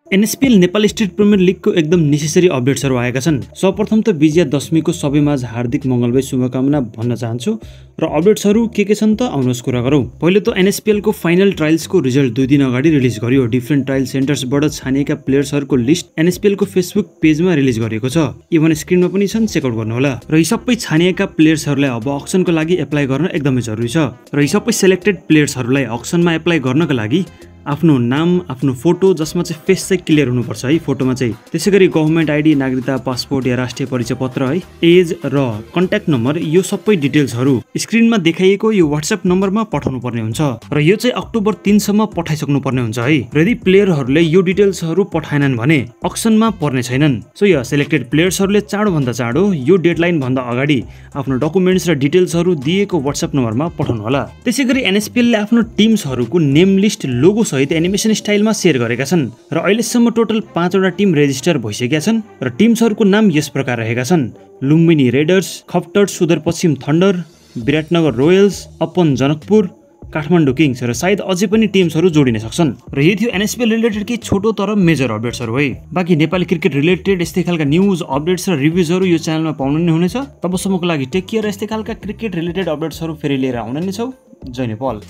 एनएसपीएल Nepal state premier लिगको एकदम necessary अपडेट्सहरू आएका छन्। सर्वप्रथम त विजया दशमीको सबैमाझ हार्दिक मङ्गलमय शुभकामना भन्न चाहन्छु र अपडेट्सहरू के छन् त आउनुहोस् कुरा गरौँ। पहिले त एनएसपीएलको फाइनल ट्रायल्सको रिजल्ट 2 दिन अगाडि रिलिज गरियो। डिफ्रेन्ट ट्रायल सेन्टर्सबाट छानिएका प्लेयर्सहरूको लिस्ट एनएसपीएलको फेसबुक पेजमा रिलिज गरिएको छ। इभन स्क्रिनमा पनि छन्, चेकआउट गर्नुहोला। र यी सबै छानिएका प्लेयर्सहरूलाई अब अक्सनको लागि एप्लाई गर्न एकदमै जरुरी छ र यी सबै सेलेक्टेड प्लेयर्सहरूलाई अक्सनमा एप्लाई गर्नका लागि आफ्नो नाम, आफ्नो फोटो जसमा चाहिँ फेस चाहिँ क्लियर हुनुपर्छ है फोटोमा चाहिँ। त्यसैगरी गभर्नमेन्ट आइडी, नागरिकता, पासपोर्ट या राष्ट्रिय परिचय पत्र है, एज र कन्ट्याक्ट नम्बर, यो सबै डिटेल्सहरू स्क्रिनमा देखाइएको यो व्हाट्सएप नम्बरमा पठाउनु पर्ने हुन्छ र यो चाहिँ अक्टोबर 3 सम्म पठाइसक्नु पर्ने हुन्छ है। र यदि प्लेयरहरूले यो डिटेल्सहरू पठाएनन् भने अक्सनमा पर्ने छैनन्। सो यो सेलेक्टेड प्लेयर्सहरूले चाँडोभन्दा चाँडो यो डेडलाइन भन्दा अगाडि आफ्नो डकुमेन्ट्स र डिटेल्सहरू दिएको व्हाट्सएप नम्बरमा पठाउनु होला। त्यसैगरी एनएसपीएलले आफ्नो टिम्सहरूको नेम लिस्ट, लोगो सहित एनिमेसन स्टाइलमा शेयर गरेका छन् र अहिलेसम्म टोटल 5 वटा टिम रेजिस्टर भइसकेका छन् र टिम्सहरूको नाम यस प्रकार रहेका छन्: Lumbini Raiders, Khaptad Sudurpaschim Thunder, Biratnagar Royals, अपन जनकपुर, काठमाडौँ किङ्स र सायद अझै पनि टिम्सहरू जोडिन सक्छन्। र यही थियो एनएसपीएल रिलेटेड केही छोटो तर मेजर अपडेट्सहरू है। बाँकी नेपाली क्रिकेट रिलेटेड यस्तै खालका न्युज, अपडेट्स र रिभ्युजहरू यो च्यानलमा पाउनु नै हुनेछ। तबसम्मको लागि टेक केयर। यस्तै खालका क्रिकेट रिलेटेड अपडेट्सहरू फेरि लिएर आउने नै छौँ। जय नेपाल।